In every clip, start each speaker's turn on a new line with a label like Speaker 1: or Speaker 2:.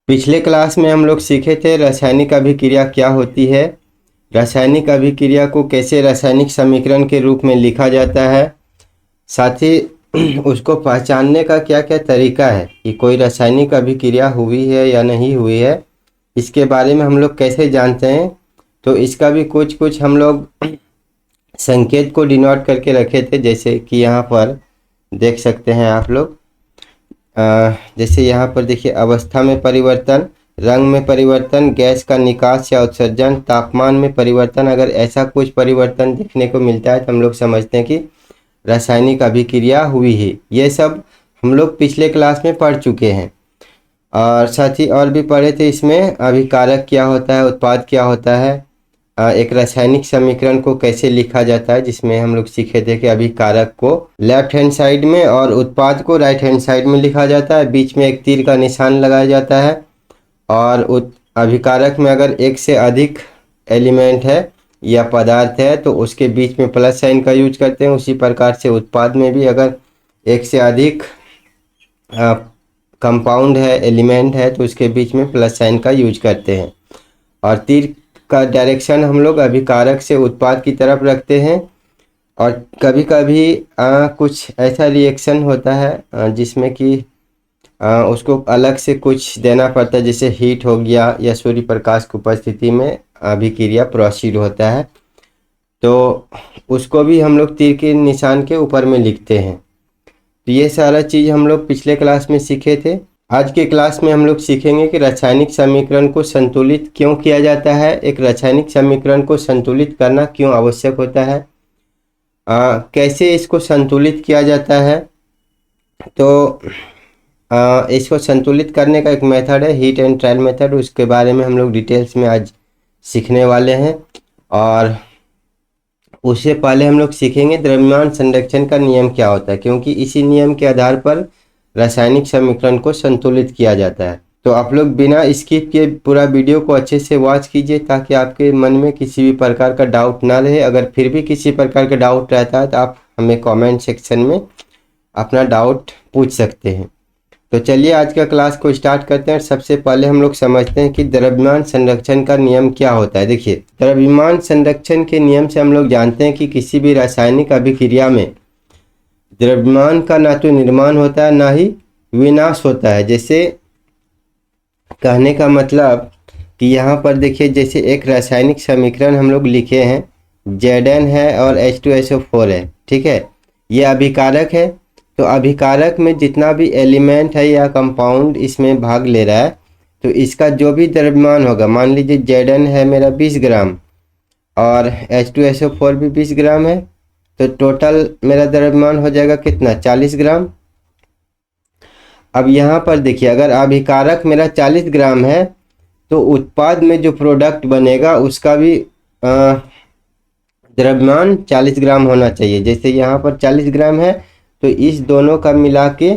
Speaker 1: पिछले क्लास में हम लोग सीखे थे रासायनिक अभिक्रिया क्या होती है, रासायनिक अभिक्रिया को कैसे रासायनिक समीकरण के रूप में लिखा जाता है, साथ ही उसको पहचानने का क्या क्या तरीका है कि कोई रासायनिक अभिक्रिया हुई है या नहीं हुई है, इसके बारे में हम लोग कैसे जानते हैं। तो इसका भी कुछ कुछ हम लोग संकेत को डिनोट करके रखे थे, जैसे कि यहाँ पर देख सकते हैं आप लोग। जैसे यहाँ पर देखिए, अवस्था में परिवर्तन, रंग में परिवर्तन, गैस का निकास या उत्सर्जन, तापमान में परिवर्तन। अगर ऐसा कुछ परिवर्तन देखने को मिलता है तो हम लोग समझते हैं कि रासायनिक अभिक्रिया हुई है। ये सब हम लोग पिछले क्लास में पढ़ चुके हैं और साथ ही और भी पढ़े थे। इसमें अभिकारक क्या होता है, उत्पाद क्या होता है, एक रासायनिक समीकरण को कैसे लिखा जाता है, जिसमें हम लोग सीखे थे कि अभिकारक को लेफ्ट हैंड साइड में और उत्पाद को राइट हैंड साइड में लिखा जाता है, बीच में एक तीर का निशान लगाया जाता है। और अभिकारक में अगर एक से अधिक एलिमेंट है या पदार्थ है तो उसके बीच में प्लस साइन का यूज करते हैं। उसी प्रकार से उत्पाद में भी अगर एक से अधिक कंपाउंड है, एलिमेंट है, तो उसके बीच में प्लस साइन का यूज करते हैं। और तीर का डायरेक्शन हम लोग अभिकारक से उत्पाद की तरफ रखते हैं। और कभी कभी कुछ ऐसा रिएक्शन होता है जिसमें कि उसको अलग से कुछ देना पड़ता है, जैसे हीट हो गया या सूर्य प्रकाश की उपस्थिति में अभिक्रिया प्रोसीड होता है, तो उसको भी हम लोग तीर के निशान के ऊपर में लिखते हैं। तो ये सारा चीज़ हम लोग पिछले क्लास में सीखे थे। आज के क्लास में हम लोग सीखेंगे कि रासायनिक समीकरण को संतुलित क्यों किया जाता है, एक रासायनिक समीकरण को संतुलित करना क्यों आवश्यक होता है, कैसे इसको संतुलित किया जाता है। तो इसको संतुलित करने का एक मेथड है, हीट एंड ट्रायल मेथड। उसके बारे में हम लोग डिटेल्स में आज सीखने वाले हैं। और उससे पहले हम लोग सीखेंगे द्रव्यमान संरक्षण का नियम क्या होता है, क्योंकि इसी नियम के आधार पर रासायनिक समीकरण को संतुलित किया जाता है। तो आप लोग बिना स्किप किए पूरा वीडियो को अच्छे से वॉच कीजिए, ताकि आपके मन में किसी भी प्रकार का डाउट ना रहे। अगर फिर भी किसी प्रकार का डाउट रहता है तो आप हमें कमेंट सेक्शन में अपना डाउट पूछ सकते हैं। तो चलिए आज का क्लास को स्टार्ट करते हैं। सबसे पहले हम लोग समझते हैं कि द्रव्यमान संरक्षण का नियम क्या होता है। देखिए, द्रव्यमान संरक्षण के नियम से हम लोग जानते हैं कि किसी भी रासायनिक अभिक्रिया में द्रव्यमान का ना तो निर्माण होता है ना ही विनाश होता है। जैसे कहने का मतलब कि यहाँ पर देखिए, जैसे एक रासायनिक समीकरण हम लोग लिखे हैं, Zn है और H2SO4 है, ठीक है। ये अभिकारक है, तो अभिकारक में जितना भी एलिमेंट है या कंपाउंड इसमें भाग ले रहा है, तो इसका जो भी द्रव्यमान होगा, मान लीजिए Zn है मेरा 20 ग्राम और H2SO4 भी 20 ग्राम है, तो टोटल मेरा द्रव्यमान हो जाएगा कितना, 40 ग्राम। अब यहाँ पर देखिए, अगर अभिकारक मेरा 40 ग्राम है तो उत्पाद में जो प्रोडक्ट बनेगा उसका भी द्रव्यमान 40 ग्राम होना चाहिए। जैसे यहाँ पर 40 ग्राम है तो इस दोनों का मिला के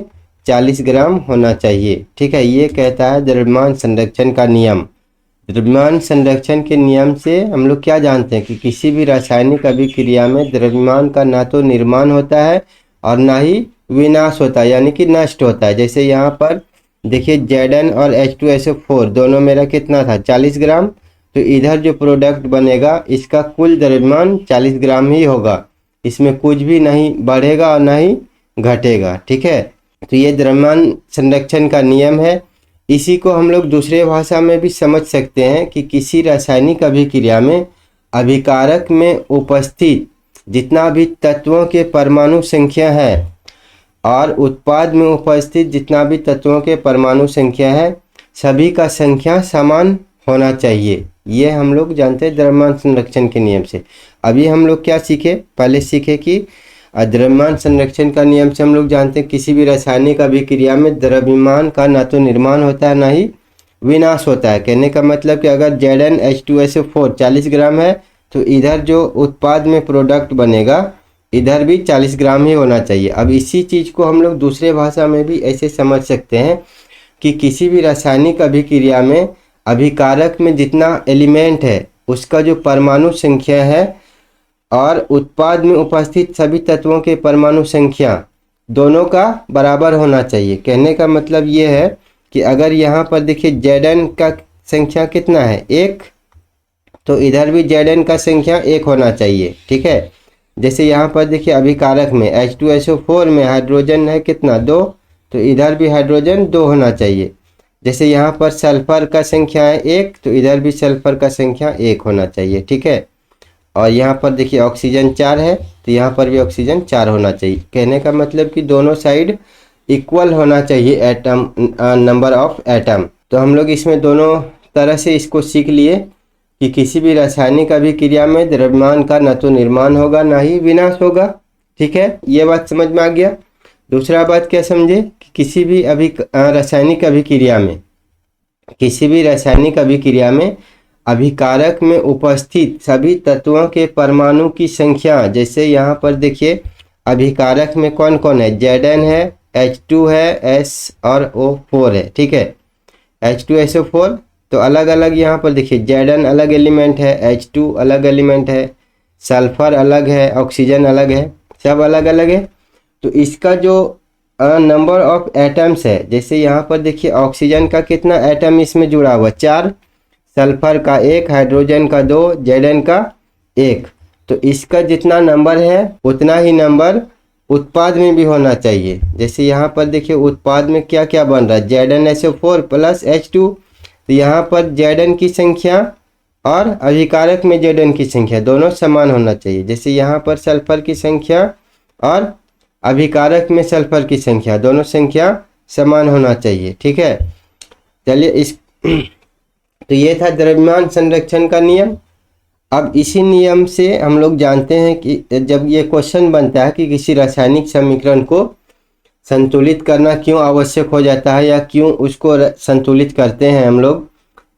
Speaker 1: 40 ग्राम होना चाहिए, ठीक है। ये कहता है द्रव्यमान संरक्षण का नियम। द्रव्यमान संरक्षण के नियम से हम लोग क्या जानते हैं कि किसी भी रासायनिक अभिक्रिया में द्रव्यमान का ना तो निर्माण होता है और ना ही विनाश होता है, यानी कि नष्ट होता है। जैसे यहाँ पर देखिए, Zn और H2SO4 दोनों मेरा कितना था, 40 ग्राम, तो इधर जो प्रोडक्ट बनेगा इसका कुल द्रव्यमान 40 ग्राम ही होगा, इसमें कुछ भी नहीं बढ़ेगा और ना ही घटेगा, ठीक है। तो ये द्रव्यमान संरक्षण का नियम है। इसी को हम लोग दूसरे भाषा में भी समझ सकते हैं कि किसी रासायनिक अभिक्रिया में अभिकारक में उपस्थित जितना भी तत्वों के परमाणु संख्या है और उत्पाद में उपस्थित जितना भी तत्वों के परमाणु संख्या है, सभी का संख्या समान होना चाहिए। ये हम लोग जानते हैं द्रव्यमान संरक्षण के नियम से। अभी हम लोग क्या सीखे, पहले सीखे कि द्रव्यमान संरक्षण का नियम से हम लोग जानते हैं किसी भी रासायनिक अभिक्रिया में द्रव्यमान का ना तो निर्माण होता है ना ही विनाश होता है। कहने का मतलब कि अगर Zn H2SO4 40 ग्राम है तो इधर जो उत्पाद में प्रोडक्ट बनेगा इधर भी 40 ग्राम ही होना चाहिए। अब इसी चीज़ को हम लोग दूसरे भाषा में भी ऐसे समझ सकते हैं कि किसी भी रासायनिक अभिक्रिया में अभिकारक में जितना एलिमेंट है उसका जो परमाणु संख्या है और उत्पाद में उपस्थित सभी तत्वों के परमाणु संख्या दोनों का बराबर होना चाहिए। कहने का मतलब ये है कि अगर यहाँ पर देखिए Zn का संख्या कितना है 1, तो इधर भी Zn का संख्या 1 होना चाहिए। ठीक है, जैसे यहाँ पर देखिए अभिकारक में H2SO4 में हाइड्रोजन है कितना 2, तो इधर भी हाइड्रोजन 2 होना चाहिए। जैसे यहाँ पर सल्फर का संख्या है 1, तो इधर भी सल्फर का संख्या 1 होना चाहिए। ठीक है, और यहाँ पर देखिए ऑक्सीजन 4 है, तो यहाँ पर भी ऑक्सीजन 4 होना चाहिए। कहने का मतलब कि दोनों साइड इक्वल होना चाहिए एटम, नंबर ऑफ एटम। तो हम लोग इसमें दोनों तरह से इसको सीख लिए कि किसी भी रासायनिक अभिक्रिया में द्रव्यमान का न तो निर्माण होगा ना ही विनाश होगा। ठीक है, ये बात समझ में आ गया। दूसरा बात क्या समझे कि किसी भी रासायनिक अभिक्रिया में अभिकारक में उपस्थित सभी तत्वों के परमाणु की संख्या, जैसे यहाँ पर देखिए अभिकारक में कौन कौन है, Zn है, H2 है, S और O4 है। ठीक है, H2SO4, तो अलग अलग यहाँ पर देखिए Zn अलग एलिमेंट है, H2 अलग एलिमेंट है, सल्फर अलग है, ऑक्सीजन अलग है, सब अलग अलग है। तो इसका जो नंबर ऑफ एटम्स है, जैसे यहाँ पर देखिए ऑक्सीजन का कितना एटम इसमें जुड़ा हुआ 4, सल्फर का 1, हाइड्रोजन का 2, Zn का 1। तो इसका जितना नंबर है उतना ही नंबर उत्पाद में भी होना चाहिए। जैसे यहाँ पर देखिए उत्पाद में क्या क्या बन रहा है, ZnSO4 प्लस H2, तो यहाँ पर Zn की संख्या और अभिकारक में Zn की संख्या दोनों समान होना चाहिए। जैसे यहाँ पर सल्फर की संख्या और अभिकारक में सल्फर की संख्या दोनों संख्या समान होना चाहिए। ठीक है, चलिए इस तो ये था द्रव्यमान संरक्षण का नियम। अब इसी नियम से हम लोग जानते हैं कि जब ये क्वेश्चन बनता है कि किसी रासायनिक समीकरण को संतुलित करना क्यों आवश्यक हो जाता है या क्यों उसको संतुलित करते हैं हम लोग,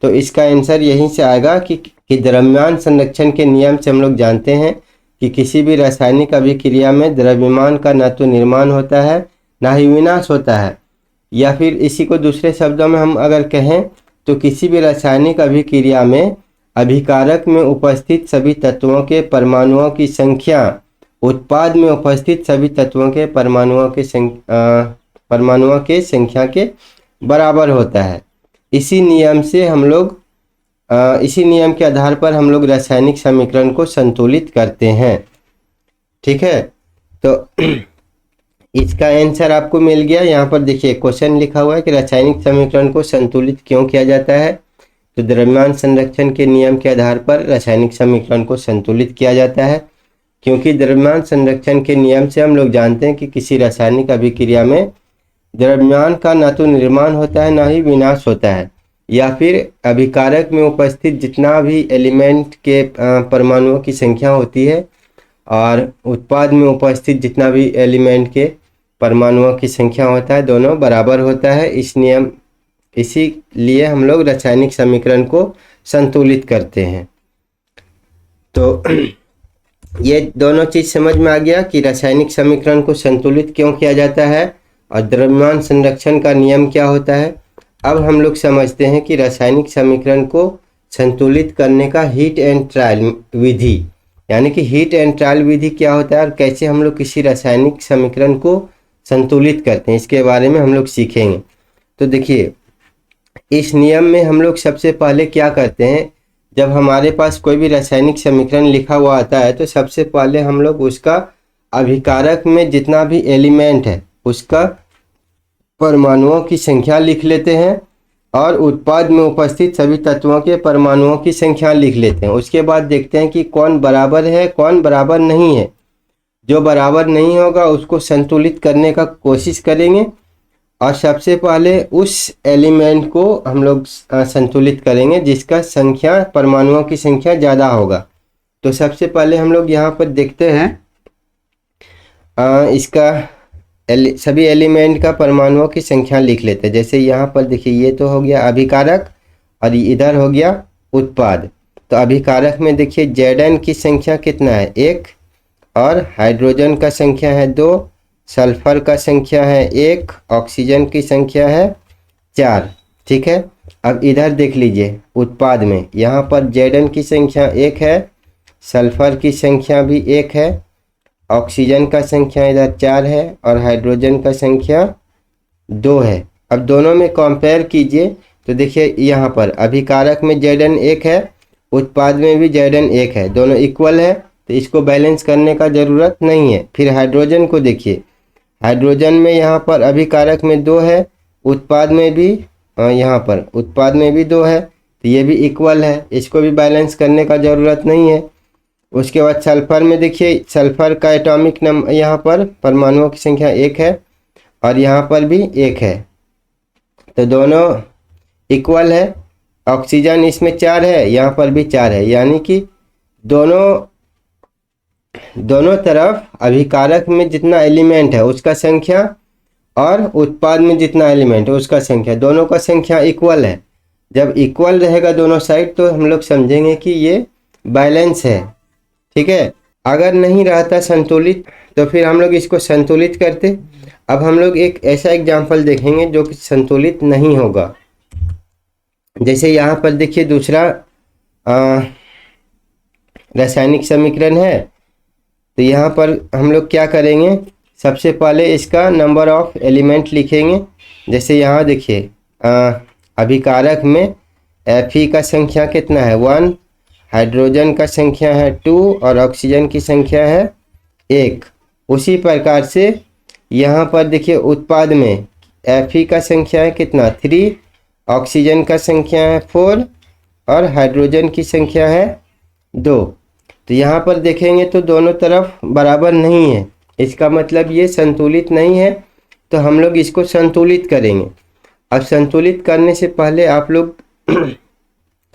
Speaker 1: तो इसका आंसर यहीं से आएगा कि द्रव्यमान संरक्षण के नियम से हम लोग जानते हैं कि किसी भी रासायनिक अभिक्रिया में द्रव्यमान का न तो निर्माण होता है ना ही विनाश होता है। या फिर इसी को दूसरे शब्दों में हम अगर कहें तो किसी भी रासायनिक अभिक्रिया में अभिकारक में उपस्थित सभी तत्वों के परमाणुओं की संख्या उत्पाद में उपस्थित सभी तत्वों के परमाणुओं के संख्या के बराबर होता है। इसी नियम के आधार पर हम लोग रासायनिक समीकरण को संतुलित करते हैं। ठीक है, तो इसका आंसर आपको मिल गया। यहाँ पर देखिए क्वेश्चन लिखा हुआ है कि रासायनिक समीकरण को संतुलित क्यों किया जाता है, तो द्रव्यमान संरक्षण के नियम के आधार पर रासायनिक समीकरण को संतुलित किया जाता है, क्योंकि द्रव्यमान संरक्षण के नियम से हम लोग जानते हैं कि किसी रासायनिक अभिक्रिया में द्रव्यमान का न तो निर्माण होता है ना ही विनाश होता है। या फिर अभिकारक में उपस्थित जितना भी एलिमेंट के परमाणुओं की संख्या होती है और उत्पाद में उपस्थित जितना भी एलिमेंट के परमाणुओं की संख्या होता है दोनों बराबर होता है। इसीलिए हम लोग रासायनिक समीकरण को संतुलित करते हैं। तो ये दोनों चीज़ समझ में आ गया कि रासायनिक समीकरण को संतुलित क्यों किया जाता है और द्रव्यमान संरक्षण का नियम क्या होता है। अब हम लोग समझते हैं कि रासायनिक समीकरण को संतुलित करने का हीट एंड ट्रायल विधि, यानी कि हीट एंड ट्रायल विधि क्या होता है और कैसे हम लोग किसी रासायनिक समीकरण को संतुलित करते हैं, इसके बारे में हम लोग सीखेंगे। तो देखिए इस नियम में हम लोग सबसे पहले क्या करते हैं, जब हमारे पास कोई भी रासायनिक समीकरण लिखा हुआ आता है तो सबसे पहले हम लोग उसका अभिकारक में जितना भी एलिमेंट है उसका परमाणुओं की संख्या लिख लेते हैं और उत्पाद में उपस्थित सभी तत्वों के परमाणुओं की संख्या लिख लेते हैं। उसके बाद देखते हैं कि कौन बराबर है कौन बराबर नहीं है। जो बराबर नहीं होगा उसको संतुलित करने का कोशिश करेंगे और सबसे पहले उस एलिमेंट को हम लोग संतुलित करेंगे जिसका संख्या परमाणुओं की संख्या ज़्यादा होगा। तो सबसे पहले हम लोग यहाँ पर देखते हैं इसका सभी एलिमेंट का परमाणुओं की संख्या लिख लेते हैं। जैसे यहाँ पर देखिए ये तो हो गया अभिकारक और इधर हो गया उत्पाद। तो अभिकारक में देखिए Zn की संख्या कितना है 1 और हाइड्रोजन का संख्या है 2, सल्फर का संख्या है 1, ऑक्सीजन की संख्या है 4। ठीक है, अब इधर देख लीजिए उत्पाद में यहाँ पर Zn की संख्या 1 है, सल्फर की संख्या भी 1 है, ऑक्सीजन का संख्या इधर 4 है और हाइड्रोजन का संख्या 2 है। अब दोनों में कंपेयर कीजिए तो देखिए यहाँ पर अभिकारक में Zn 1 है, उत्पाद में भी Zn 1 है, दोनों इक्वल है, तो इसको बैलेंस करने का ज़रूरत नहीं है। फिर हाइड्रोजन को देखिए, हाइड्रोजन में यहाँ पर अभिकारक में 2 है, उत्पाद में भी यहाँ पर उत्पाद में भी 2 है, तो ये भी इक्वल है, इसको भी बैलेंस करने का ज़रूरत नहीं है। उसके बाद सल्फर में देखिए, सल्फर का एटॉमिक नंबर यहाँ पर परमाणुओं की संख्या 1 है और यहाँ पर भी 1 है, तो दोनों इक्वल है। ऑक्सीजन इसमें 4 है, यहाँ पर भी 4 है, यानी कि दोनों तरफ अभिकारक में जितना एलिमेंट है उसका संख्या और उत्पाद में जितना एलिमेंट है उसका संख्या, दोनों का संख्या इक्वल है। जब इक्वल रहेगा दोनों साइड तो हम लोग समझेंगे कि ये बैलेंस है, ठीक है। अगर नहीं रहता संतुलित तो फिर हम लोग इसको संतुलित करते। अब हम लोग एक ऐसा एग्जाम्पल देखेंगे जो कि संतुलित नहीं होगा। जैसे यहाँ पर देखिए दूसरा रासायनिक समीकरण है, तो यहाँ पर हम लोग क्या करेंगे, सबसे पहले इसका नंबर ऑफ एलिमेंट लिखेंगे। जैसे यहाँ देखिए अभिकारक में Fe का संख्या कितना है 1, हाइड्रोजन का संख्या है 2 और ऑक्सीजन की संख्या है 1। उसी प्रकार से यहाँ पर देखिए उत्पाद में Fe का संख्या है कितना 3, ऑक्सीजन का संख्या है 4 और हाइड्रोजन की संख्या है 2। तो यहाँ पर देखेंगे तो दोनों तरफ बराबर नहीं है, इसका मतलब ये संतुलित नहीं है, तो हम लोग इसको संतुलित करेंगे। अब संतुलित करने से पहले आप लोग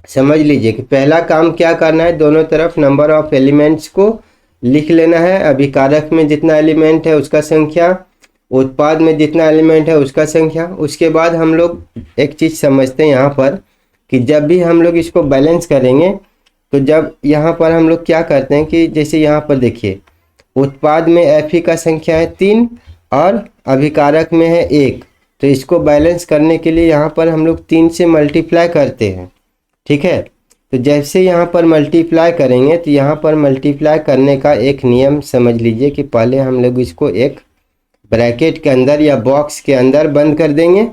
Speaker 1: समझ लीजिए कि पहला काम क्या करना है, दोनों तरफ नंबर ऑफ एलिमेंट्स को लिख लेना है। अभिकारक में जितना एलिमेंट है उसका संख्या, उत्पाद में जितना एलिमेंट है उसका संख्या। उसके बाद हम लोग एक चीज़ समझते हैं यहाँ पर कि जब भी हम लोग इसको बैलेंस करेंगे तो जब यहाँ पर हम लोग क्या करते हैं कि जैसे यहाँ पर देखिए उत्पाद में Fe का संख्या है 3 और अभिकारक में है 1, तो इसको बैलेंस करने के लिए यहाँ पर हम लोग 3 से मल्टीप्लाई करते हैं, ठीक है। तो जैसे यहाँ पर मल्टीप्लाई करेंगे तो यहाँ पर मल्टीप्लाई करने का एक नियम समझ लीजिए कि पहले हम लोग इसको एक ब्रैकेट के अंदर या बॉक्स के अंदर बंद कर देंगे,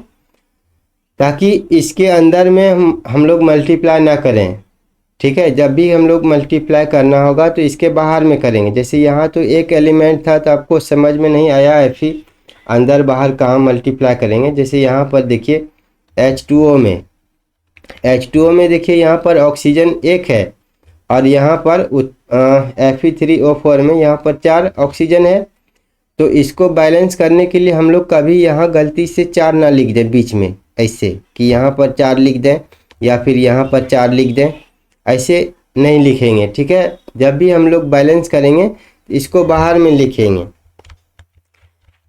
Speaker 1: ताकि इसके अंदर में हम लोग मल्टीप्लाई ना करें, ठीक है। जब भी हम लोग मल्टीप्लाई करना होगा तो इसके बाहर में करेंगे। जैसे यहाँ तो एक एलिमेंट था तो आपको समझ में नहीं आया Fe अंदर बाहर कहाँ मल्टीप्लाई करेंगे। जैसे यहाँ पर देखिए H2O में देखिए यहाँ पर ऑक्सीजन 1 है और यहाँ पर Fe3O4 में यहाँ पर 4 ऑक्सीजन है। तो इसको बैलेंस करने के लिए हम लोग कभी यहाँ गलती से 4 ना लिख दें बीच में, ऐसे कि यहाँ पर 4 लिख दें या फिर यहाँ पर 4 लिख दें, ऐसे नहीं लिखेंगे, ठीक है। जब भी हम लोग बैलेंस करेंगे इसको बाहर में लिखेंगे।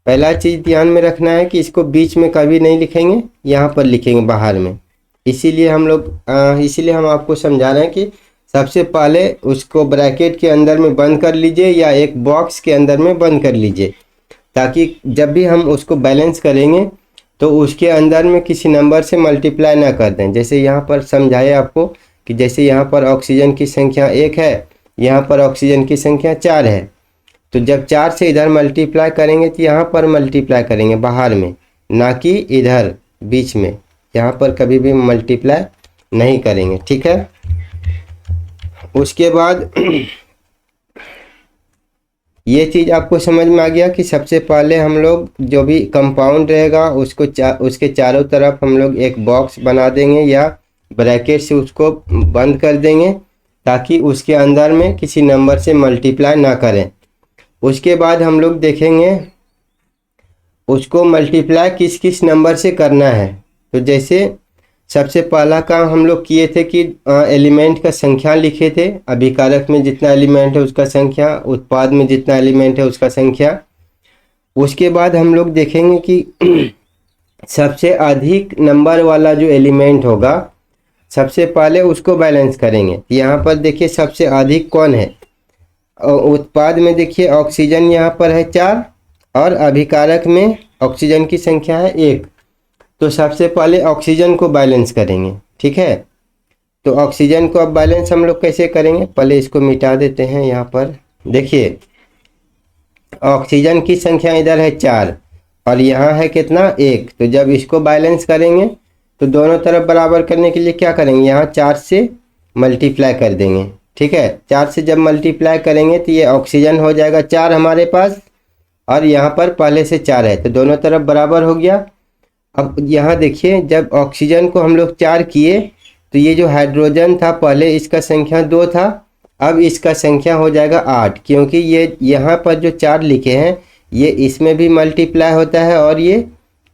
Speaker 1: पहला चीज़ ध्यान में रखना है कि इसको बीच में कभी नहीं लिखेंगे, यहाँ पर लिखेंगे बाहर में। इसीलिए हम आपको समझा रहे हैं कि सबसे पहले उसको ब्रैकेट के अंदर में बंद कर लीजिए या एक बॉक्स के अंदर में बंद कर लीजिए, ताकि जब भी हम उसको बैलेंस करेंगे तो उसके अंदर में किसी नंबर से मल्टीप्लाई ना कर दें। जैसे यहाँ पर समझाए आपको कि जैसे यहाँ पर ऑक्सीजन की संख्या 1 है, यहाँ पर ऑक्सीजन की संख्या 4 है, तो जब 4 से इधर मल्टीप्लाई करेंगे तो यहाँ पर मल्टीप्लाई करेंगे बाहर में, ना कि इधर बीच में। यहाँ पर कभी भी मल्टीप्लाई नहीं करेंगे, ठीक है। उसके बाद ये चीज़ आपको समझ में आ गया कि सबसे पहले हम लोग जो भी कंपाउंड रहेगा उसको उसके चारों तरफ हम लोग एक बॉक्स बना देंगे या ब्रैकेट से उसको बंद कर देंगे, ताकि उसके अंदर में किसी नंबर से मल्टीप्लाई ना करें। उसके बाद हम लोग देखेंगे उसको मल्टीप्लाई किस किस नंबर से करना है। तो जैसे सबसे पहला काम हम लोग किए थे कि एलिमेंट का संख्या लिखे थे, अभिकारक में जितना एलिमेंट है उसका संख्या, उत्पाद में जितना एलिमेंट है उसका संख्या। उसके बाद हम लोग देखेंगे कि सबसे अधिक नंबर वाला जो एलिमेंट होगा सबसे पहले उसको बैलेंस करेंगे। यहाँ पर देखिए सबसे अधिक कौन है, उत्पाद में देखिए ऑक्सीजन यहाँ पर है 4 और अभिकारक में ऑक्सीजन की संख्या है 1। तो सबसे पहले ऑक्सीजन को बैलेंस करेंगे, ठीक है। तो ऑक्सीजन को अब बैलेंस हम लोग कैसे करेंगे, पहले इसको मिटा देते हैं। यहाँ पर देखिए ऑक्सीजन की संख्या इधर है 4 और यहाँ है कितना 1। तो जब इसको बैलेंस करेंगे तो दोनों तरफ बराबर करने के लिए क्या करेंगे, यहाँ 4 से मल्टीप्लाई कर देंगे। ठीक है, 4 से जब मल्टीप्लाई करेंगे तो ये ऑक्सीजन हो जाएगा 4 हमारे पास, और यहाँ पर पहले से 4 है तो दोनों तरफ बराबर हो गया। अब यहाँ देखिए, जब ऑक्सीजन को हम लोग 4 किए तो ये जो हाइड्रोजन था पहले इसका संख्या 2 था, अब इसका संख्या हो जाएगा 8, क्योंकि ये यहाँ पर जो 4 लिखे हैं ये इसमें भी मल्टीप्लाई होता है और ये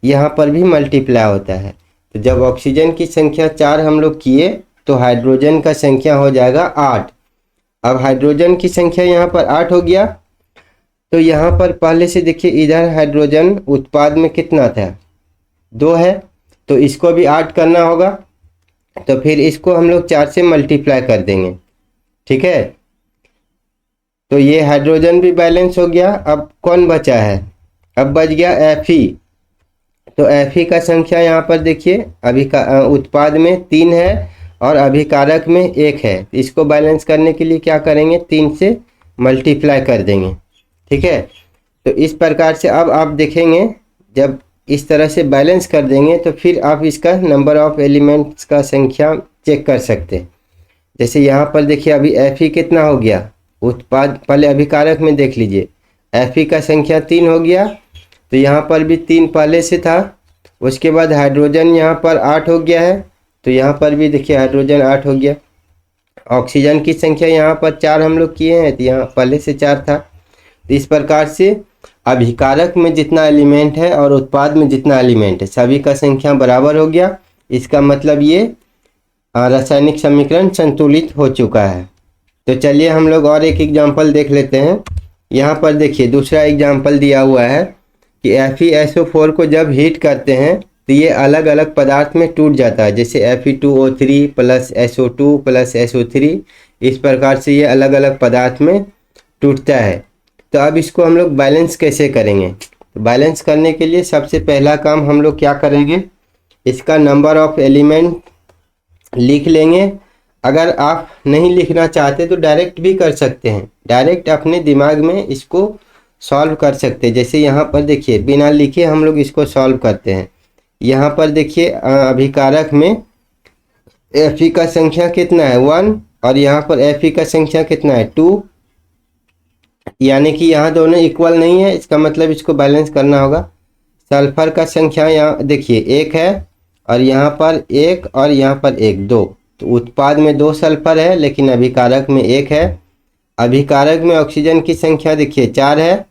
Speaker 1: यहाँ पर भी मल्टीप्लाई होता है। तो जब ऑक्सीजन की संख्या 4 हम लोग किए तो हाइड्रोजन का संख्या हो जाएगा 8। अब हाइड्रोजन की संख्या यहाँ पर 8 हो गया। तो यहाँ पर पहले से देखिए, इधर हाइड्रोजन उत्पाद में कितना था, 2 है, तो इसको भी 8 करना होगा। तो फिर इसको हम लोग 4 से मल्टीप्लाई कर देंगे। ठीक है, तो ये हाइड्रोजन भी बैलेंस हो गया। अब कौन बचा है, अब बच गया Fe। तो Fe का संख्या यहाँ पर देखिए, अभी का उत्पाद में 3 है और अभिकारक में 1 है। इसको बैलेंस करने के लिए क्या करेंगे, 3 से मल्टीप्लाई कर देंगे। ठीक है, तो इस प्रकार से अब आप देखेंगे जब इस तरह से बैलेंस कर देंगे तो फिर आप इसका नंबर ऑफ एलिमेंट्स का संख्या चेक कर सकते हैं। जैसे यहाँ पर देखिए, अभी Fe कितना हो गया, उत्पाद पहले अभिकारक में देख लीजिए, Fe का संख्या 3 हो गया, तो यहाँ पर भी 3 पहले से था। उसके बाद हाइड्रोजन यहाँ पर 8 हो गया है, तो यहाँ पर भी देखिए हाइड्रोजन 8 हो गया। ऑक्सीजन की संख्या यहाँ पर 4 हम लोग किए हैं, तो यहाँ पहले से 4 था। तो इस प्रकार से अभिकारक में जितना एलिमेंट है और उत्पाद में जितना एलिमेंट है सभी का संख्या बराबर हो गया। इसका मतलब ये रासायनिक समीकरण संतुलित हो चुका है। तो चलिए हम लोग और एक एग्जाम्पल देख लेते हैं। यहाँ पर देखिए दूसरा एग्जाम्पल दिया हुआ है कि FeSO4 को जब हीट करते हैं तो ये अलग अलग पदार्थ में टूट जाता है, जैसे Fe2O3 plus SO2 plus SO3, इस प्रकार से ये अलग अलग पदार्थ में टूटता है। तो अब इसको हम लोग बैलेंस कैसे करेंगे, तो बैलेंस करने के लिए सबसे पहला काम हम लोग क्या करेंगे, इसका नंबर ऑफ एलिमेंट लिख लेंगे। अगर आप नहीं लिखना चाहते तो डायरेक्ट भी कर सकते हैं, डायरेक्ट अपने दिमाग में इसको सॉल्व कर सकते हैं। जैसे यहाँ पर देखिए बिना लिखे हम लोग इसको सॉल्व करते हैं। यहाँ पर देखिए अभिकारक में Fe का संख्या कितना है 1 और यहाँ पर Fe का संख्या कितना है 2, यानी कि यहाँ दोनों इक्वल नहीं है, इसका मतलब इसको बैलेंस करना होगा। सल्फर का संख्या यहाँ देखिए 1 है और यहाँ पर 1 और यहाँ पर 1 2, तो उत्पाद में 2 सल्फर है लेकिन अभिकारक में 1 है। अभिकारक में ऑक्सीजन की संख्या देखिए 4 है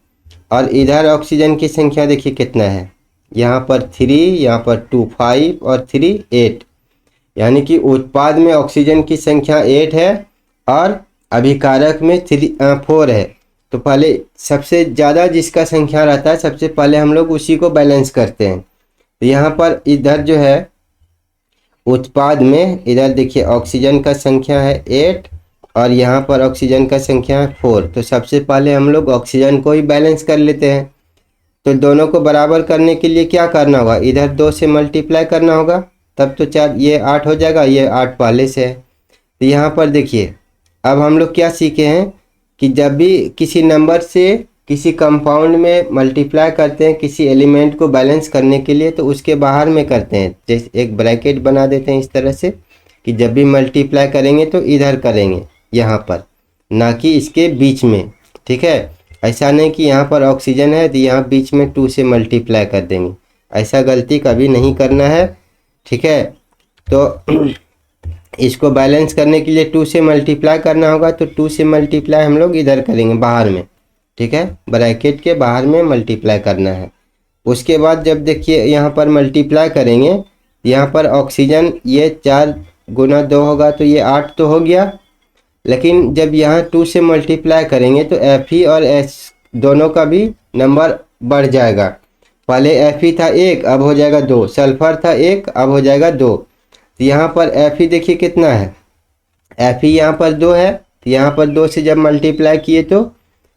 Speaker 1: और इधर ऑक्सीजन की संख्या देखिए कितना है, यहाँ पर 3, यहाँ पर 2 5 और 3 8, यानी कि उत्पाद में ऑक्सीजन की संख्या 8 है और अभिकारक में 4 है। तो पहले सबसे ज़्यादा जिसका संख्या रहता है सबसे पहले हम लोग उसी को बैलेंस करते हैं। तो यहाँ पर इधर जो है उत्पाद में, इधर देखिए ऑक्सीजन का संख्या है 8 और यहाँ पर ऑक्सीजन का संख्या है 4, तो सबसे पहले हम लोग ऑक्सीजन को ही बैलेंस कर लेते हैं। तो दोनों को बराबर करने के लिए क्या करना होगा, इधर 2 से मल्टीप्लाई करना होगा, तब तो 4 ये 8 हो जाएगा, ये 8 पहले से है। तो यहाँ पर देखिए अब हम लोग क्या सीखे हैं कि जब भी किसी नंबर से किसी कंपाउंड में मल्टीप्लाई करते हैं किसी एलिमेंट को बैलेंस करने के लिए, तो उसके बाहर में करते हैं, जैसे एक ब्रैकेट बना देते हैं इस तरह से कि जब भी मल्टीप्लाई करेंगे तो इधर करेंगे यहाँ पर, ना कि इसके बीच में। ठीक है, ऐसा नहीं कि यहाँ पर ऑक्सीजन है तो यहाँ बीच में 2 से मल्टीप्लाई कर देंगे, ऐसा गलती कभी नहीं करना है। ठीक है, तो इसको बैलेंस करने के लिए 2 से मल्टीप्लाई करना होगा, तो 2 से मल्टीप्लाई हम लोग इधर करेंगे बाहर में। ठीक है, ब्रैकेट के बाहर में मल्टीप्लाई करना है। उसके बाद जब देखिए यहाँ पर मल्टीप्लाई करेंगे, यहाँ पर ऑक्सीजन ये 4 गुना 2 होगा तो ये 8 तो हो गया, लेकिन जब यहाँ 2 से मल्टीप्लाई करेंगे तो Fe और S दोनों का भी नंबर बढ़ जाएगा। पहले Fe था 1 अब हो जाएगा 2, सल्फर था 1 अब हो जाएगा 2। तो यहाँ पर Fe देखिए कितना है, Fe यहाँ पर 2 है, तो यहाँ पर 2 से जब मल्टीप्लाई किए तो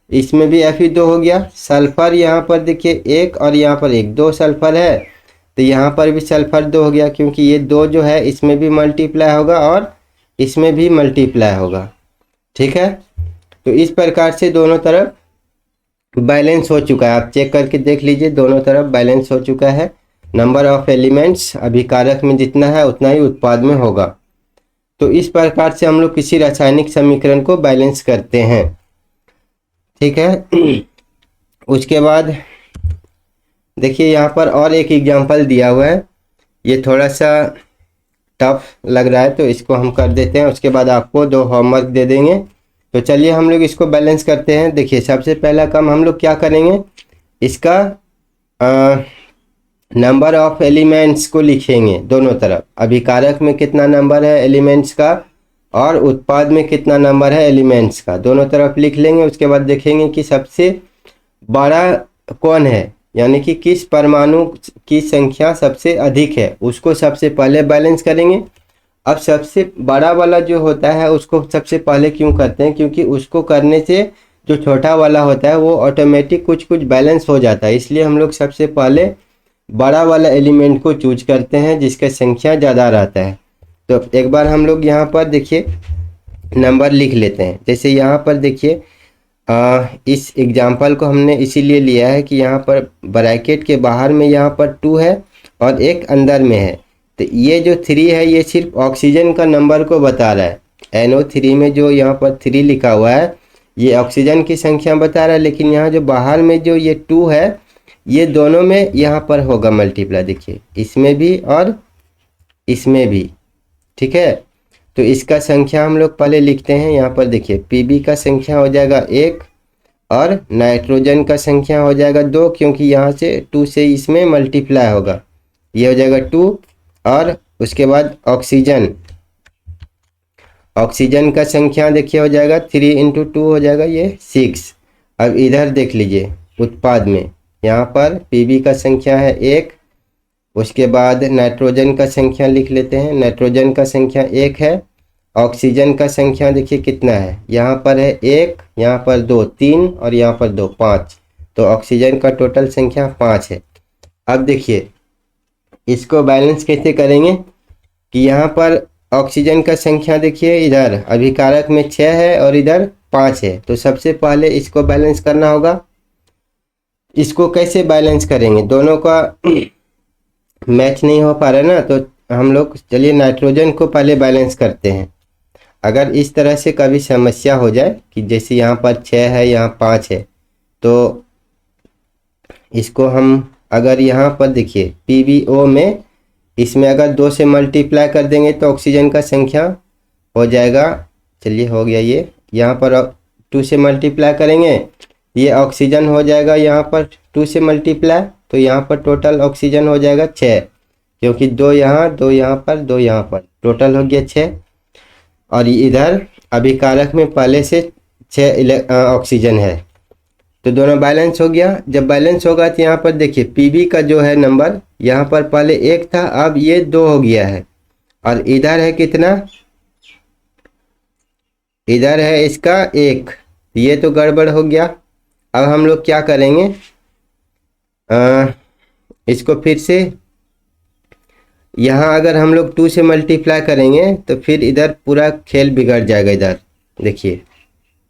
Speaker 1: इसमें भी Fe 2 हो गया। सल्फर यहाँ पर देखिए 1 और यहाँ पर 1, 2 सल्फर है, तो यहाँ पर भी सल्फर 2 हो गया, क्योंकि ये 2 जो है इसमें भी मल्टीप्लाई होगा और इसमें भी मल्टीप्लाई होगा। ठीक है, तो इस प्रकार से दोनों तरफ बैलेंस हो चुका है। आप चेक करके देख लीजिए, दोनों तरफ बैलेंस हो चुका है। नंबर ऑफ एलिमेंट्स अभिकारक में जितना है उतना ही उत्पाद में होगा। तो इस प्रकार से हम लोग किसी रासायनिक समीकरण को बैलेंस करते हैं। ठीक है। उसके बाद देखिए यहाँ पर और एक एग्जांपल दिया हुआ है, ये थोड़ा सा टफ लग रहा है तो इसको हम कर देते हैं, उसके बाद आपको 2 होमवर्क दे देंगे। तो चलिए हम लोग इसको बैलेंस करते हैं। देखिए सबसे पहला काम हम लोग क्या करेंगे, इसका नंबर ऑफ एलिमेंट्स को लिखेंगे दोनों तरफ। अभिकारक में कितना नंबर है एलिमेंट्स का और उत्पाद में कितना नंबर है एलिमेंट्स का, दोनों तरफ लिख लेंगे। उसके बाद देखेंगे कि सबसे बड़ा कौन है, यानी कि किस परमाणु की संख्या सबसे अधिक है, उसको सबसे पहले बैलेंस करेंगे। अब सबसे बड़ा वाला जो होता है उसको सबसे पहले क्यों करते हैं, क्योंकि उसको करने से जो छोटा वाला होता है वो ऑटोमेटिक कुछ कुछ बैलेंस हो जाता है, इसलिए हम लोग सबसे पहले बड़ा वाला एलिमेंट को चूज करते हैं जिसका संख्या ज़्यादा रहता है। तो एक बार हम लोग यहाँ पर देखिए नंबर लिख लेते हैं। जैसे यहाँ पर देखिए इस एग्जाम्पल को हमने इसीलिए लिया है कि यहाँ पर ब्रैकेट के बाहर में यहाँ पर 2 है और एक अंदर में है। तो ये जो 3 है ये सिर्फ ऑक्सीजन का नंबर को बता रहा है। NO3 में जो यहाँ पर 3 लिखा हुआ है ये ऑक्सीजन की संख्या बता रहा है, लेकिन यहाँ जो बाहर में जो ये 2 है ये दोनों में यहाँ पर होगा मल्टीप्लाई। देखिए इसमें भी और इसमें भी। ठीक है, तो इसका संख्या हम लोग पहले लिखते हैं। यहाँ पर देखिए Pb का संख्या हो जाएगा 1 और नाइट्रोजन का संख्या हो जाएगा 2, क्योंकि यहाँ से 2 से इसमें मल्टीप्लाई होगा, ये हो जाएगा 2। और उसके बाद ऑक्सीजन का संख्या देखिए हो जाएगा 3 × 2 हो जाएगा ये 6। अब इधर देख लीजिए उत्पाद में यहाँ पर Pb का संख्या है 1, उसके बाद नाइट्रोजन का संख्या लिख लेते हैं। नाइट्रोजन का संख्या 1 है। ऑक्सीजन का संख्या देखिए कितना है, यहाँ पर है 1, यहाँ पर 2 3 और यहाँ पर 2 5, तो ऑक्सीजन का टोटल संख्या 5 है। अब देखिए इसको बैलेंस कैसे करेंगे कि यहाँ पर ऑक्सीजन का संख्या देखिए इधर अभिकारक में 6 है और इधर 5 है, तो सबसे पहले इसको बैलेंस करना होगा। इसको कैसे बैलेंस करेंगे, दोनों का मैच नहीं हो पा रहा ना, तो हम लोग चलिए नाइट्रोजन को पहले बैलेंस करते हैं। अगर इस तरह से कभी समस्या हो जाए कि जैसे यहाँ पर 6 है यहाँ 5 है, तो इसको हम अगर यहाँ पर देखिए PbO में इसमें अगर 2 से मल्टीप्लाई कर देंगे तो ऑक्सीजन का संख्या हो जाएगा, चलिए हो गया ये, यहाँ पर 2 से मल्टीप्लाई करेंगे ये ऑक्सीजन हो जाएगा यहाँ पर 2 से मल्टीप्लाई, तो यहाँ पर टोटल ऑक्सीजन हो जाएगा 6, क्योंकि 2 यहाँ 2 यहाँ पर 2 यहाँ पर, टोटल हो गया 6। और इधर अभिकारक में पहले से 6 ऑक्सीजन है, तो दोनों बैलेंस हो गया। जब बैलेंस होगा तो यहाँ पर देखिए Pb का जो है नंबर यहाँ पर पहले 1 था, अब ये 2 हो गया है, और इधर है कितना, इधर है इसका 1, ये तो गड़बड़ हो गया। अब हम लोग क्या करेंगे, इसको फिर से यहाँ अगर हम लोग 2 से मल्टीप्लाई करेंगे तो फिर इधर पूरा खेल बिगड़ जाएगा। इधर देखिए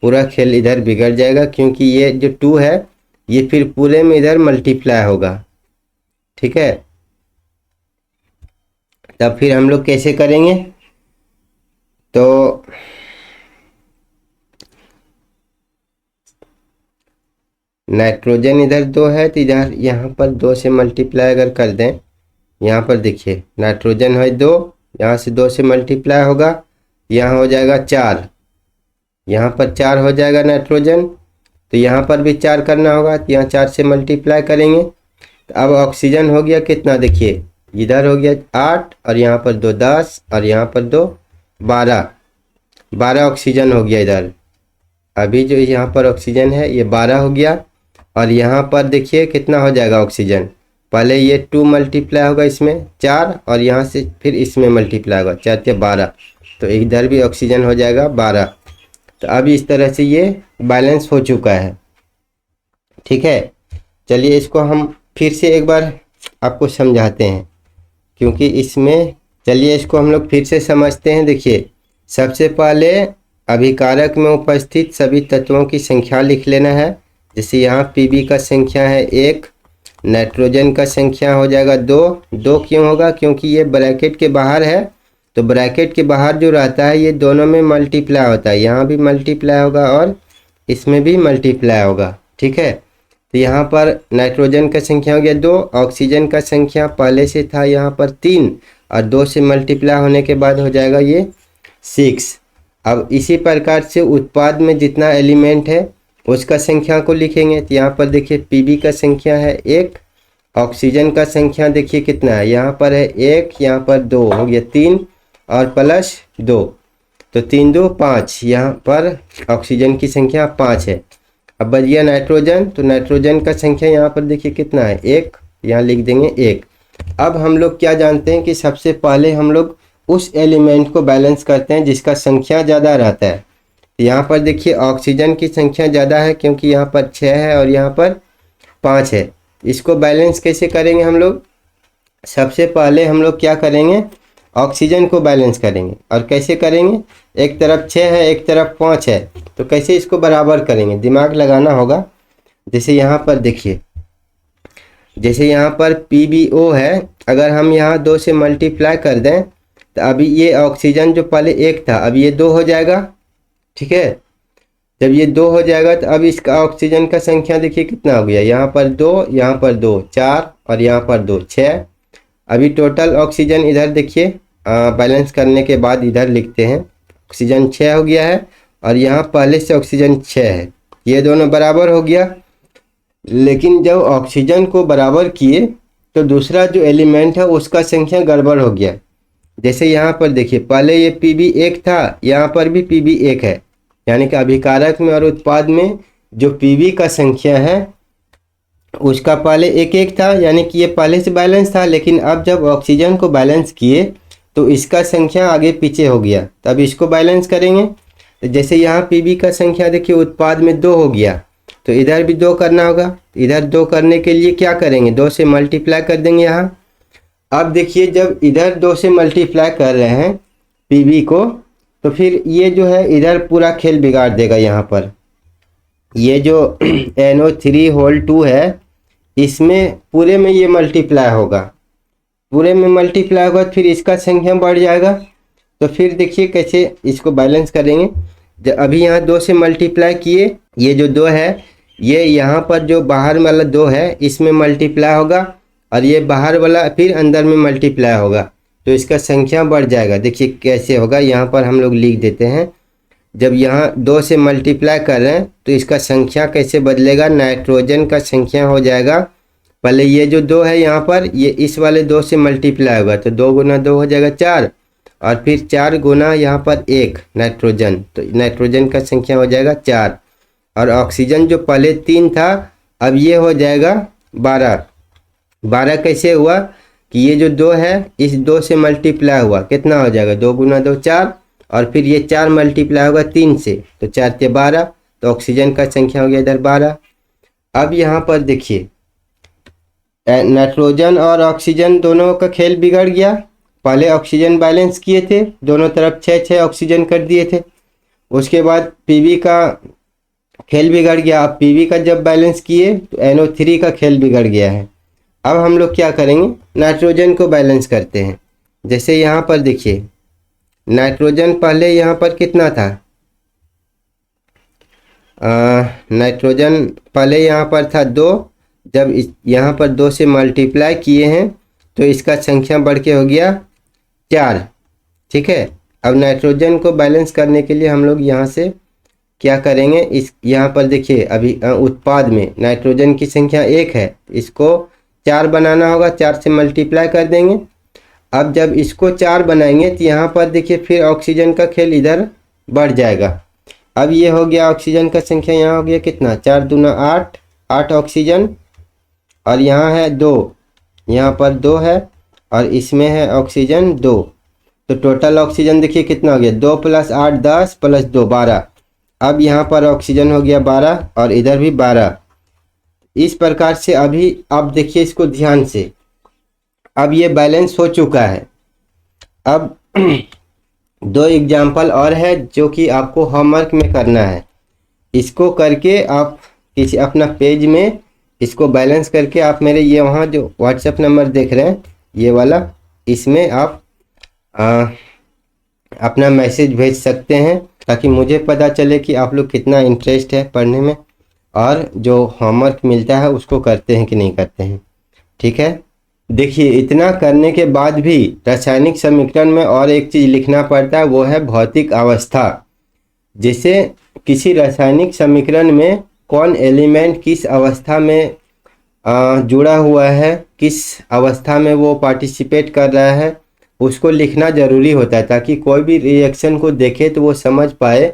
Speaker 1: पूरा खेल इधर बिगड़ जाएगा, क्योंकि ये जो 2 है ये फिर पूरे में इधर मल्टीप्लाई होगा। ठीक है, तब फिर हम लोग कैसे करेंगे, तो नाइट्रोजन इधर 2 है तो इधर यहाँ पर 2 से मल्टीप्लाई अगर कर दें, यहाँ पर देखिए नाइट्रोजन है 2, यहाँ से 2 से मल्टीप्लाई होगा, यहाँ हो जाएगा 4, यहाँ पर 4 हो जाएगा नाइट्रोजन, तो यहाँ पर भी 4 करना होगा, तो यहाँ 4 से मल्टीप्लाई करेंगे। तो अब ऑक्सीजन हो गया कितना, देखिए इधर हो गया 8 और यहाँ पर 2 10 और यहाँ पर 2 12 ऑक्सीजन हो गया इधर। अभी जो यहाँ पर ऑक्सीजन है ये 12 हो गया, और यहाँ पर देखिए कितना हो जाएगा ऑक्सीजन, पहले ये 2 मल्टीप्लाई होगा इसमें 4 और यहाँ से फिर इसमें मल्टीप्लाई होगा 4 से 12, तो इधर भी ऑक्सीजन हो जाएगा 12। तो अब इस तरह से ये बैलेंस हो चुका है। ठीक है, चलिए इसको हम फिर से एक बार आपको समझाते हैं, क्योंकि इसमें चलिए इसको हम लोग फिर से समझते हैं। देखिए सबसे पहले अभिकारक में उपस्थित सभी तत्वों की संख्या लिख लेना है, जैसे यहाँ पीबी का संख्या है 1, नाइट्रोजन का संख्या हो जाएगा 2। 2 क्यों होगा? क्योंकि ये ब्रैकेट के बाहर है, तो ब्रैकेट के बाहर जो रहता है ये दोनों में मल्टीप्लाई होता है, यहाँ भी मल्टीप्लाई होगा और इसमें भी मल्टीप्लाई होगा। ठीक है, तो यहाँ पर नाइट्रोजन का संख्या हो गया 2, ऑक्सीजन का संख्या पहले से था यहाँ पर 3 और 2 से मल्टीप्लाई होने के बाद हो जाएगा ये 6। अब इसी प्रकार से उत्पाद में जितना एलिमेंट है उसका संख्या को लिखेंगे। तो यहाँ पर देखिए पीबी का संख्या है 1, ऑक्सीजन का संख्या देखिए कितना है, यहाँ पर है 1, यहाँ पर 2 हो गया 3 और प्लस 2, तो 3 2 5, यहाँ पर ऑक्सीजन की संख्या 5 है। अब बच गया नाइट्रोजन, तो नाइट्रोजन का संख्या यहाँ पर देखिए कितना है 1, यहाँ लिख देंगे 1। अब हम लोग क्या जानते हैं कि सबसे पहले हम लोग उस एलिमेंट को बैलेंस करते हैं जिसका संख्या ज़्यादा रहता है। तो यहाँ पर देखिए ऑक्सीजन की संख्या ज़्यादा है क्योंकि यहाँ पर 6 है और यहाँ पर 5 है। इसको बैलेंस कैसे करेंगे हम लोग? सबसे पहले हम लोग क्या करेंगे, ऑक्सीजन को बैलेंस करेंगे। और कैसे करेंगे? एक तरफ 6 है एक तरफ 5 है, तो कैसे इसको बराबर करेंगे, दिमाग लगाना होगा। जैसे यहाँ पर देखिए, जैसे यहाँ पर PbO है, अगर हम यहाँ 2 से मल्टीप्लाई कर दें तो अभी ये ऑक्सीजन जो पहले 1 था अब ये 2 हो जाएगा। ठीक है, जब ये 2 हो जाएगा तो अब इसका ऑक्सीजन का संख्या देखिए कितना हो गया, यहाँ पर 2, यहाँ पर 2 4 और यहाँ पर 2 6। अभी टोटल ऑक्सीजन इधर देखिए बैलेंस करने के बाद इधर लिखते हैं, ऑक्सीजन 6 हो गया है और यहाँ पहले से ऑक्सीजन 6 है, ये दोनों बराबर हो गया। लेकिन जब ऑक्सीजन को बराबर किए तो दूसरा जो एलिमेंट है उसका संख्या गड़बड़ हो गया। जैसे यहाँ पर देखिए पहले ये Pb 1 था, यहाँ पर भी Pb 1 है, यानी कि अभिकारक में और उत्पाद में जो Pb का संख्या है उसका पहले 1 1 था, यानी कि ये पहले से बैलेंस था। लेकिन अब जब ऑक्सीजन को बैलेंस किए तो इसका संख्या आगे पीछे हो गया, तब इसको बैलेंस करेंगे। तो जैसे यहाँ Pb का संख्या देखिए उत्पाद में 2 हो गया, तो इधर भी 2 करना होगा। इधर 2 करने के लिए क्या करेंगे, 2 से मल्टीप्लाई कर देंगे यहाँ। अब देखिए जब इधर 2 से मल्टीप्लाई कर रहे हैं Pb को, तो फिर ये जो है इधर पूरा खेल बिगाड़ देगा। यहाँ पर ये जो NO3 होल 2 है इसमें पूरे में ये मल्टीप्लाई होगा, पूरे में मल्टीप्लाई होगा, फिर इसका संख्या बढ़ जाएगा। तो फिर देखिए कैसे इसको बैलेंस करेंगे। जब अभी यहाँ 2 से मल्टीप्लाई किए, ये जो 2 है ये यहाँ पर जो बाहर वाला 2 है इसमें मल्टीप्लाई होगा और ये बाहर वाला फिर अंदर में मल्टीप्लाई होगा, तो इसका संख्या बढ़ जाएगा। देखिए कैसे होगा, यहाँ पर हम लोग लिख देते हैं। जब यहाँ 2 से मल्टीप्लाई कर रहे हैं तो इसका संख्या कैसे बदलेगा, नाइट्रोजन का संख्या हो जाएगा, पहले ये जो 2 है यहाँ पर ये इस वाले 2 से मल्टीप्लाई होगा, तो 2 गुना 2 हो जाएगा 4 और फिर 4 गुना यहाँ पर 1 नाइट्रोजन, तो नाइट्रोजन का संख्या हो जाएगा 4। और ऑक्सीजन जो पहले 3 था अब ये हो जाएगा 12। 12 कैसे हुआ कि ये जो 2 है इस 2 से मल्टीप्लाई हुआ, कितना हो जाएगा, 2 गुना 2 4 और फिर ये 4 मल्टीप्लाई होगा 3 से, तो 4 से 12, तो ऑक्सीजन का संख्या हो गया इधर 12। अब यहाँ पर देखिए नाइट्रोजन और ऑक्सीजन दोनों का खेल बिगड़ गया। पहले ऑक्सीजन बैलेंस किए थे, दोनों तरफ 6 ऑक्सीजन कर दिए थे। उसके बाद Pb का खेल बिगड़ गया। अब Pb का जब बैलेंस किए तो NO3 का खेल बिगड़ गया है। अब हम लोग क्या करेंगे, नाइट्रोजन को बैलेंस करते हैं। जैसे यहाँ पर देखिए नाइट्रोजन पहले यहाँ पर कितना था, नाइट्रोजन पहले यहाँ पर था 2, जब यहाँ पर 2 से मल्टीप्लाई किए हैं तो इसका संख्या बढ़ के हो गया 4। ठीक है, अब नाइट्रोजन को बैलेंस करने के लिए हम लोग यहाँ से क्या करेंगे, इस यहाँ पर देखिए अभी उत्पाद में नाइट्रोजन की संख्या 1 है, इसको 4 बनाना होगा, 4 से मल्टीप्लाई कर देंगे। अब जब इसको 4 बनाएंगे तो यहाँ पर देखिए फिर ऑक्सीजन का खेल इधर बढ़ जाएगा। अब ये हो गया ऑक्सीजन का संख्या, यहाँ हो गया कितना, 4 दूना 8, 8 ऑक्सीजन और यहाँ है 2, यहाँ पर 2 है और इसमें है ऑक्सीजन 2, तो टोटल ऑक्सीजन देखिए कितना हो गया, 2 + 8 10 + 2 12। अब यहाँ पर ऑक्सीजन हो गया 12 और इधर भी 12। इस प्रकार से अभी आप देखिए इसको ध्यान से, अब ये बैलेंस हो चुका है। अब 2 एग्जाम्पल और है जो कि आपको होमवर्क में करना है, इसको करके आप किसी अपना पेज में इसको बैलेंस करके आप मेरे ये वहाँ जो व्हाट्सएप नंबर देख रहे हैं ये वाला, इसमें आप अपना मैसेज भेज सकते हैं ताकि मुझे पता चले कि आप लोग कितना इंटरेस्ट है पढ़ने में और जो होमवर्क मिलता है उसको करते हैं कि नहीं करते हैं। ठीक है, देखिए इतना करने के बाद भी रासायनिक समीकरण में और एक चीज़ लिखना पड़ता है, वो है भौतिक अवस्था। जैसे किसी रासायनिक समीकरण में कौन एलिमेंट किस अवस्था में जुड़ा हुआ है, किस अवस्था में वो पार्टिसिपेट कर रहा है, उसको लिखना ज़रूरी होता है ताकि कोई भी रिएक्शन को देखे तो वो समझ पाए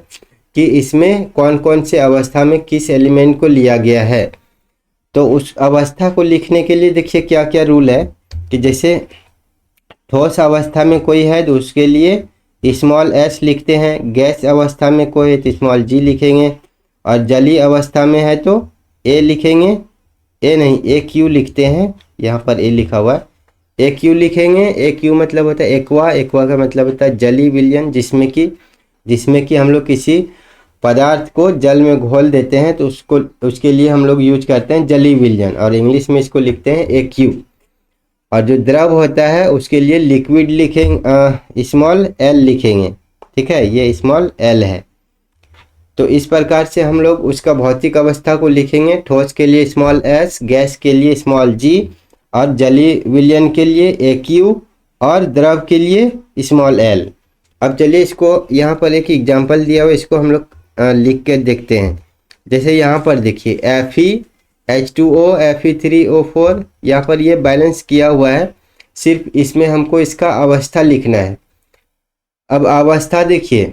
Speaker 1: कि इसमें कौन कौन से अवस्था में किस एलिमेंट को लिया गया है। तो उस अवस्था को लिखने के लिए देखिए क्या क्या रूल है कि जैसे ठोस अवस्था में कोई है तो उसके लिए स्मॉल एस लिखते हैं, गैस अवस्था में कोई है तो स्मॉल जी लिखेंगे, और जलीय अवस्था में है तो ए लिखेंगे, ए नहीं ए क्यू लिखते हैं, यहाँ पर ए लिखा हुआ है, ए क्यू लिखेंगे। ए क्यू मतलब होता है एक्वा, एक्वा का मतलब होता है जलीय विलयन, जिसमें कि हम लोग किसी पदार्थ को जल में घोल देते हैं तो उसके लिए हम लोग यूज करते हैं जलीय विलयन, और इंग्लिश में इसको लिखते हैं ए क्यू। और जो द्रव होता है उसके लिए लिक्विड लिखेंगे, स्मॉल एल लिखेंगे। ठीक है, ये स्मॉल एल है। तो इस प्रकार से हम लोग उसका भौतिक अवस्था को लिखेंगे। ठोस के लिए स्मॉल एस, गैस के लिए स्मॉल जी, और जलीय विलयन के लिए ए क्यू, और द्रव के लिए स्मॉल एल। अब चलिए इसको यहाँ पर एक एग्जांपल दिया हुआ, इसको हम लोग लिख के देखते हैं। जैसे यहाँ पर देखिए Fe2O Fe3O4, यहाँ पर ये बैलेंस किया हुआ है, सिर्फ इसमें हमको इसका अवस्था लिखना है। अब अवस्था देखिए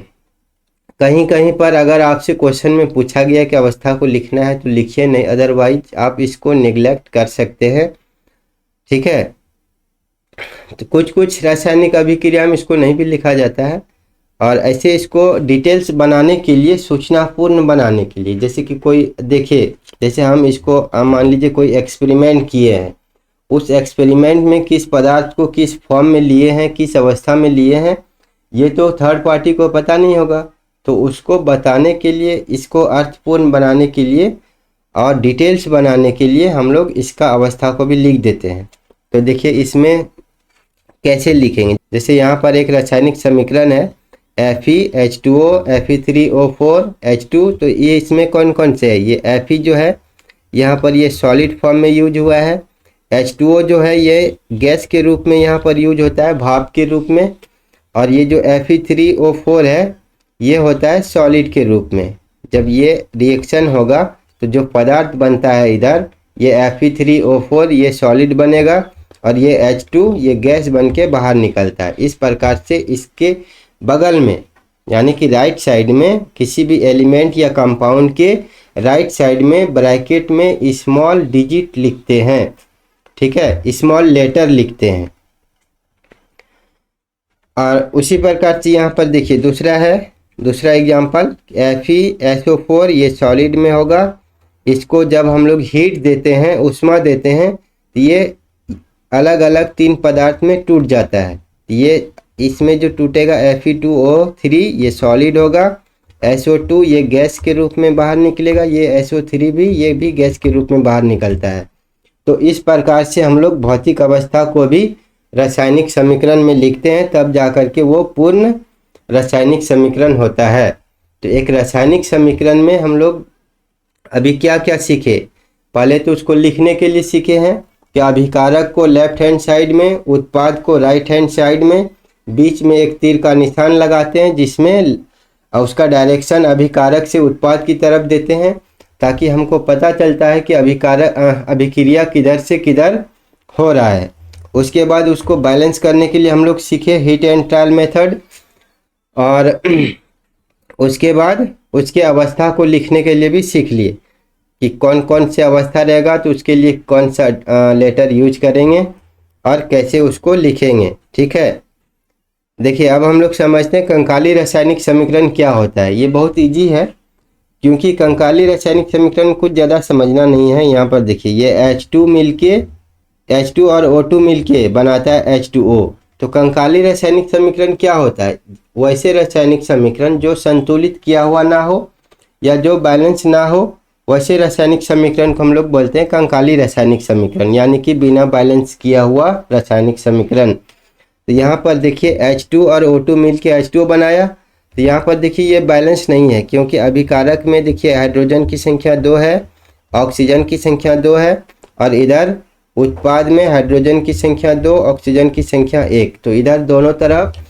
Speaker 1: कहीं कहीं पर अगर आपसे क्वेश्चन में पूछा गया कि अवस्था को लिखना है तो लिखिए, नहीं अदरवाइज आप इसको नेग्लेक्ट कर सकते हैं। ठीक है, तो कुछ रासायनिक अभिक्रिया में इसको नहीं भी लिखा जाता है, और ऐसे इसको डिटेल्स बनाने के लिए, सूचनापूर्ण बनाने के लिए, जैसे कि कोई देखिए, जैसे हम इसको मान लीजिए कोई एक्सपेरिमेंट किए हैं, उस एक्सपेरिमेंट में किस पदार्थ को किस फॉर्म में लिए हैं, किस अवस्था में लिए हैं, ये तो थर्ड पार्टी को पता नहीं होगा। तो उसको बताने के लिए, इसको अर्थपूर्ण बनाने के लिए और डिटेल्स बनाने के लिए हम लोग इसका अवस्था को भी लिख देते हैं। तो देखिए इसमें कैसे लिखेंगे, जैसे यहाँ पर एक रासायनिक समीकरण है FeH2O Fe3O4 H2, तो ये इसमें कौन कौन से है, ये Fe जो है यहाँ पर ये सॉलिड फॉर्म में यूज हुआ है, H2O जो है ये गैस के रूप में यहाँ पर यूज होता है, भाप के रूप में, और ये जो Fe3O4 है ये होता है सॉलिड के रूप में। जब ये रिएक्शन होगा तो जो पदार्थ बनता है इधर, ये Fe3O4 ये सॉलिड बनेगा, और ये H2 ये गैस बन के बाहर निकलता है। इस प्रकार से इसके बगल में यानी कि राइट साइड में किसी भी एलिमेंट या कंपाउंड के राइट साइड में ब्रैकेट में स्मॉल डिजिट लिखते हैं। ठीक है, स्मॉल लेटर लिखते हैं। और उसी प्रकार से यहाँ पर देखिए दूसरा एग्जांपल FeSO4 ये सॉलिड में होगा। इसको जब हम लोग हीट देते हैं, उष्मा देते हैं, तो ये अलग अलग 3 पदार्थ में टूट जाता है। ये इसमें जो टूटेगा Fe2O3 ये सॉलिड होगा, SO2 ये गैस के रूप में बाहर निकलेगा, ये SO3 भी ये भी गैस के रूप में बाहर निकलता है। तो इस प्रकार से हम लोग भौतिक अवस्था को भी रासायनिक समीकरण में लिखते हैं, तब जाकर के वो पूर्ण रासायनिक समीकरण होता है। तो एक रासायनिक समीकरण में हम लोग अभी क्या क्या सीखे, पहले तो उसको लिखने के लिए सीखे हैं कि अभिकारक को लेफ्ट हैंड साइड में, उत्पाद को राइट हैंड साइड में, बीच में एक तीर का निशान लगाते हैं जिसमें उसका डायरेक्शन अभिकारक से उत्पाद की तरफ देते हैं, ताकि हमको पता चलता है कि अभिक्रिया किधर से किधर हो रहा है। उसके बाद उसको बैलेंस करने के लिए हम लोग सीखे हीट एंड ट्रायल मेथड, और उसके बाद उसके अवस्था को लिखने के लिए भी सीख लिए कि कौन कौन से अवस्था रहेगा तो उसके लिए कौन सा लेटर यूज करेंगे और कैसे उसको लिखेंगे। ठीक है, देखिए अब हम लोग समझते हैं कंकाली रासायनिक समीकरण क्या होता है। ये बहुत इजी है, क्योंकि कंकाली रासायनिक समीकरण कुछ ज़्यादा समझना नहीं है। यहाँ पर देखिए ये H2 मिलके H2 और O2 मिलके बनाता है H2O। तो कंकाली रासायनिक समीकरण क्या होता है, वैसे रासायनिक समीकरण जो संतुलित किया हुआ ना हो या जो बैलेंस ना हो, वैसे रासायनिक समीकरण को हम लोग बोलते हैं कंकाली रासायनिक समीकरण, यानी कि बिना बैलेंस किया हुआ रासायनिक समीकरण। तो यहाँ पर देखिए H2 और O2 मिल के H2O बनाया। तो यहाँ पर देखिए ये बैलेंस नहीं है, क्योंकि अभिकारक में देखिए हाइड्रोजन की संख्या 2 है, ऑक्सीजन की संख्या 2 है, और इधर उत्पाद में हाइड्रोजन की संख्या 2, ऑक्सीजन की संख्या 1। तो इधर दोनों तरफ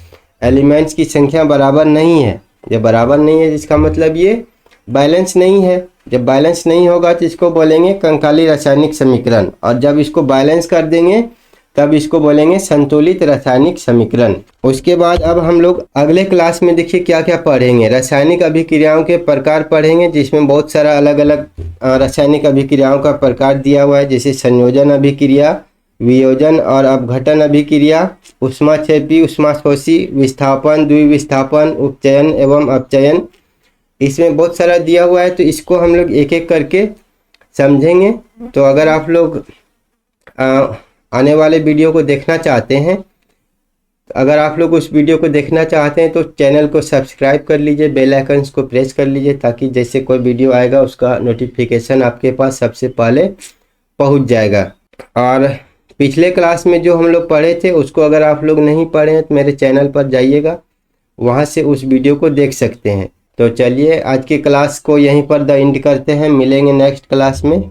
Speaker 1: एलिमेंट्स की संख्या बराबर नहीं है। जब बराबर नहीं है जिसका मतलब ये बैलेंस नहीं है। जब बैलेंस नहीं होगा तो इसको बोलेंगे कंकाली रासायनिक समीकरण, और जब इसको बैलेंस कर देंगे तब इसको बोलेंगे संतुलित रासायनिक समीकरण। उसके बाद अब हम लोग अगले क्लास में देखिए क्या क्या पढ़ेंगे। रासायनिक अभिक्रियाओं के प्रकार पढ़ेंगे, जिसमें बहुत सारा अलग अलग रासायनिक अभिक्रियाओं का प्रकार दिया हुआ है, जैसे संयोजन अभिक्रिया, वियोजन और अपघटन अभिक्रिया, ऊष्माक्षेपी, ऊष्माशोषी, विस्थापन, द्विविस्थापन, उपचयन एवं अपचयन। इसमें बहुत सारा दिया हुआ है, तो इसको हम लोग एक एक करके समझेंगे। तो अगर आप लोग आने वाले वीडियो को देखना चाहते हैं, अगर आप लोग उस वीडियो को देखना चाहते हैं तो चैनल को सब्सक्राइब कर लीजिए, बेल आइकन्स को प्रेस कर लीजिए, ताकि जैसे कोई वीडियो आएगा उसका नोटिफिकेशन आपके पास सबसे पहले पहुंच जाएगा। और पिछले क्लास में जो हम लोग पढ़े थे उसको अगर आप लोग नहीं पढ़े हैं तो मेरे चैनल पर जाइएगा, वहां से उस वीडियो को देख सकते हैं। तो चलिए आज की क्लास को यहीं पर द एंड करते हैं, मिलेंगे नेक्स्ट क्लास में।